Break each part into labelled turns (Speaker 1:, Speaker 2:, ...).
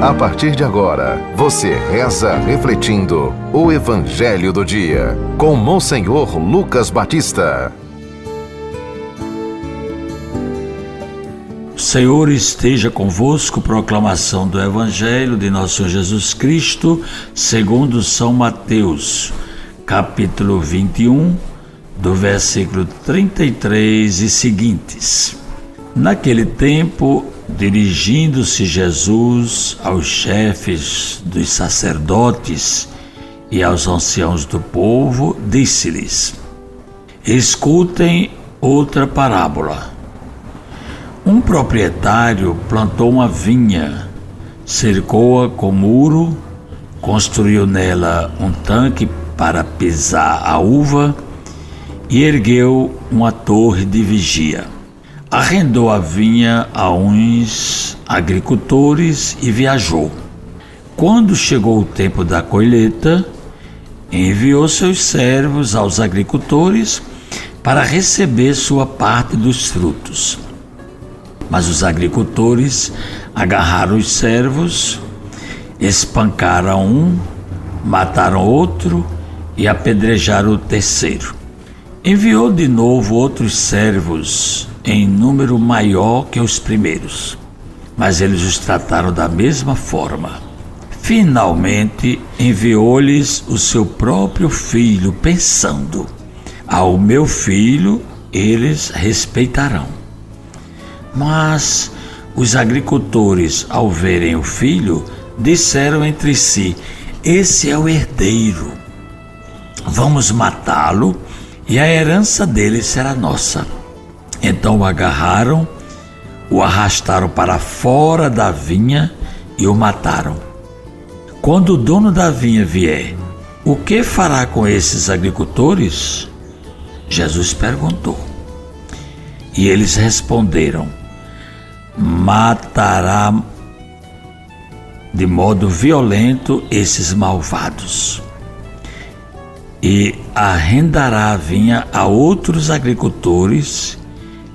Speaker 1: A partir de agora, você reza refletindo o Evangelho do Dia, com Monsenhor Lucas Batista.
Speaker 2: O Senhor esteja convosco. Proclamação do Evangelho de nosso Senhor Jesus Cristo, segundo São Mateus, capítulo 21, do versículo 33 e seguintes. Naquele tempo, dirigindo-se Jesus aos chefes dos sacerdotes e aos anciãos do povo, disse-lhes: escutem outra parábola. Um proprietário plantou uma vinha, cercou-a com muro, construiu nela um tanque para pisar a uva e ergueu uma torre de vigia. Arrendou a vinha a uns agricultores e viajou. Quando chegou o tempo da colheita, enviou seus servos aos agricultores para receber sua parte dos frutos. Mas os agricultores agarraram os servos, espancaram um, mataram outro e apedrejaram o terceiro. Enviou de novo outros servos em número maior que os primeiros, mas eles os trataram da mesma forma. Finalmente enviou-lhes o seu próprio filho, pensando: ao meu filho eles respeitarão. Mas os agricultores, ao verem o filho, disseram entre si: esse é o herdeiro, vamos matá-lo e a herança dele será nossa. Então o agarraram, o arrastaram para fora da vinha e o mataram. Quando o dono da vinha vier, o que fará com esses agricultores? Jesus perguntou. E eles responderam: matará de modo violento esses malvados e arrendará a vinha a outros agricultores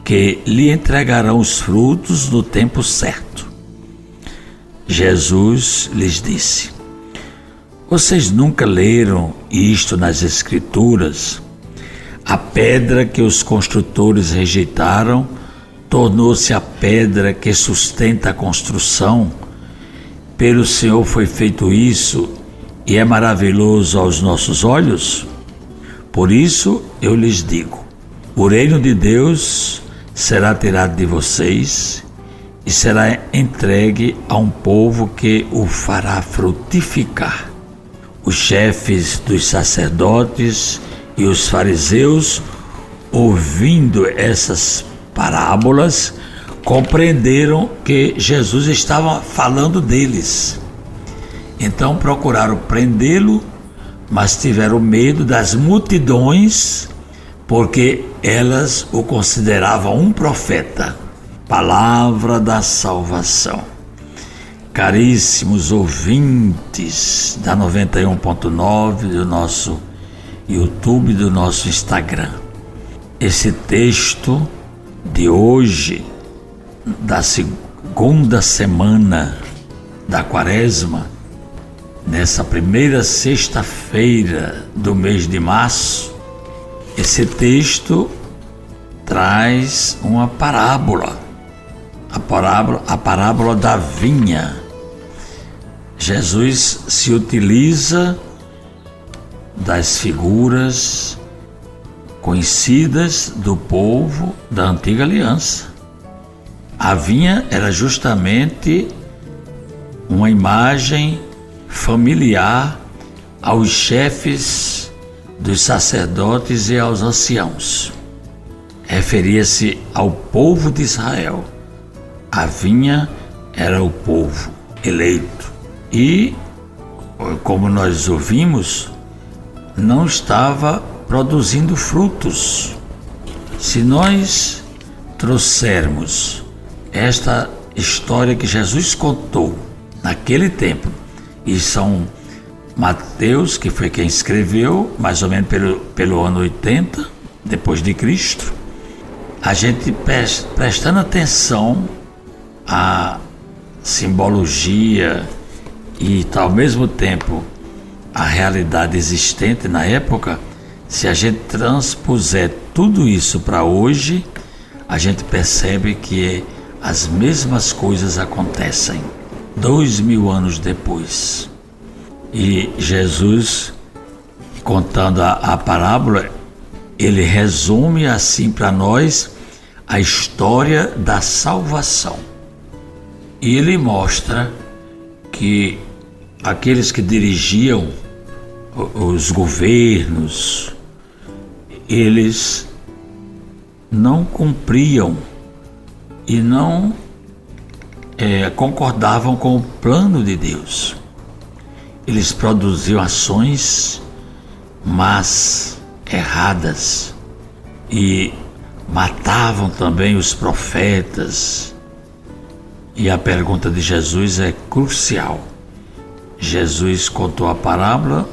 Speaker 2: que lhe entregarão os frutos no tempo certo. Jesus lhes disse: vocês nunca leram isto nas Escrituras? A pedra que os construtores rejeitaram tornou-se a pedra que sustenta a construção. Pelo Senhor foi feito isso e é maravilhoso aos nossos olhos? Por isso eu lhes digo: o reino de Deus será tirado de vocês e será entregue a um povo que o fará frutificar. Os chefes dos sacerdotes e os fariseus, ouvindo essas parábolas, compreenderam que Jesus estava falando deles. Então procuraram prendê-lo, mas tiveram medo das multidões, porque elas o consideravam um profeta. Palavra da salvação. Caríssimos ouvintes da 91.9 do nosso YouTube, do nosso Instagram, esse texto de hoje, da segunda semana da Quaresma, nessa primeira sexta-feira do mês de março, esse texto traz uma parábola, a parábola da vinha. Jesus se utiliza das figuras conhecidas do povo da antiga aliança. A vinha era justamente uma imagem familiar aos chefes dos sacerdotes e aos anciãos. Referia-se ao povo de Israel. A vinha era o povo eleito. E, como nós ouvimos, não estava produzindo frutos. Se nós trouxermos esta história que Jesus contou naquele tempo, e São Mateus, que foi quem escreveu, mais ou menos pelo ano 80 depois de Cristo, a gente prestando atenção simbologia e ao mesmo tempo a realidade existente na época, se a gente transpuser tudo isso para hoje, a gente percebe que as mesmas coisas acontecem 2000 anos depois. E Jesus, contando a parábola, ele resume assim para nós a história da salvação. E ele mostra que aqueles que dirigiam os governos, eles não cumpriam e não concordavam com o plano de Deus. Eles produziam ações más, erradas, e matavam também os profetas. E a pergunta de Jesus é crucial. Jesus contou a parábola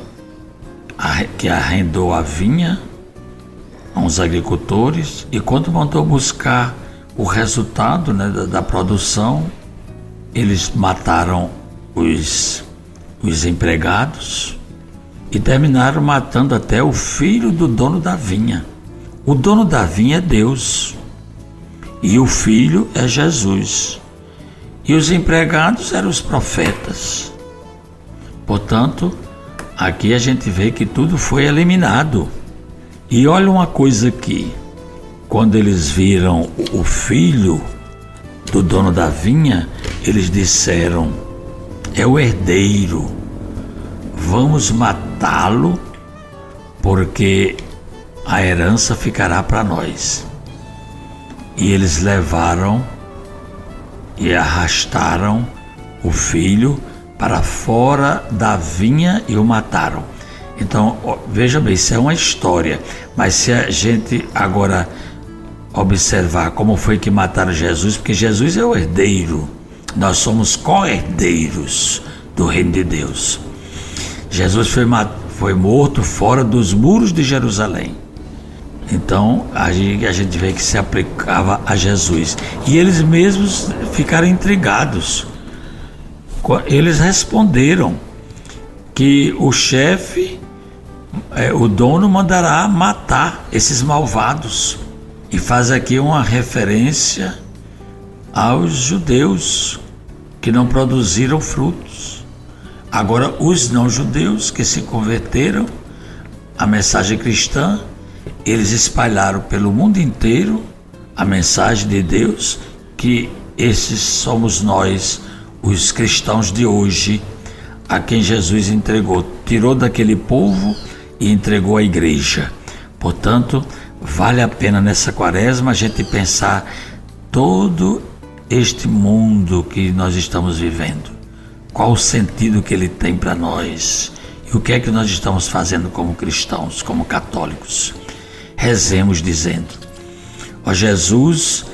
Speaker 2: que arrendou a vinha a uns agricultores, e quando mandou buscar o resultado, da produção, eles mataram os empregados e terminaram matando até o filho do dono da vinha. O dono da vinha é Deus e o filho é Jesus, e os empregados eram os profetas. Portanto, aqui a gente vê que tudo foi eliminado. E olha uma coisa aqui: quando eles viram o filho do dono da vinha, eles disseram: é o herdeiro, vamos matá-lo, porque a herança ficará para nós. E eles levaram e arrastaram o filho para fora da vinha e o mataram. Então, veja bem, isso é uma história, mas se a gente agora observar como foi que mataram Jesus, porque Jesus é o herdeiro, nós somos co-herdeiros do reino de Deus. Jesus foi morto fora dos muros de Jerusalém. Então a gente vê que se aplicava a Jesus, e eles mesmos ficaram intrigados. Eles responderam que o chefe, o dono, mandará matar esses malvados, e faz aqui uma referência aos judeus que não produziram frutos. Agora, os não-judeus que se converteram à mensagem cristã, eles espalharam pelo mundo inteiro a mensagem de Deus, que esses somos nós, os cristãos de hoje, a quem Jesus entregou, tirou daquele povo e entregou à igreja. Portanto, vale a pena nessa quaresma a gente pensar todo este mundo que nós estamos vivendo. Qual o sentido que ele tem para nós? E o que é que nós estamos fazendo como cristãos, como católicos? Rezemos dizendo: ó Jesus,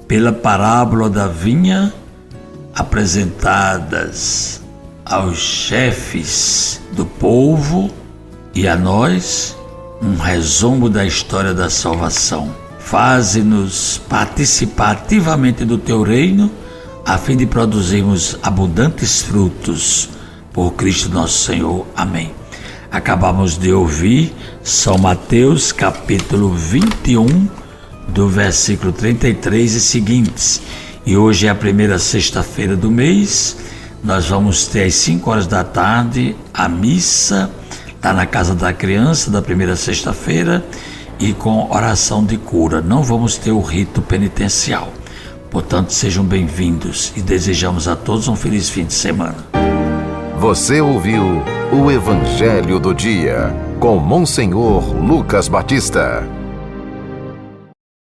Speaker 2: pela parábola da vinha apresentadas aos chefes do povo e a nós, um resumo da história da salvação. Faze-nos participar ativamente do teu reino, a fim de produzirmos abundantes frutos. Por Cristo nosso Senhor. Amém. Acabamos de ouvir São Mateus, capítulo 21, do versículo 33 e seguintes. E hoje é a primeira sexta-feira do mês. Nós vamos ter às 5 horas da tarde a missa, está na Casa da Criança, da primeira sexta-feira, e com oração de cura. Não vamos ter o rito penitencial. Portanto, sejam bem-vindos e desejamos a todos um feliz fim de semana.
Speaker 1: Você ouviu o Evangelho do Dia, com Monsenhor Lucas Batista.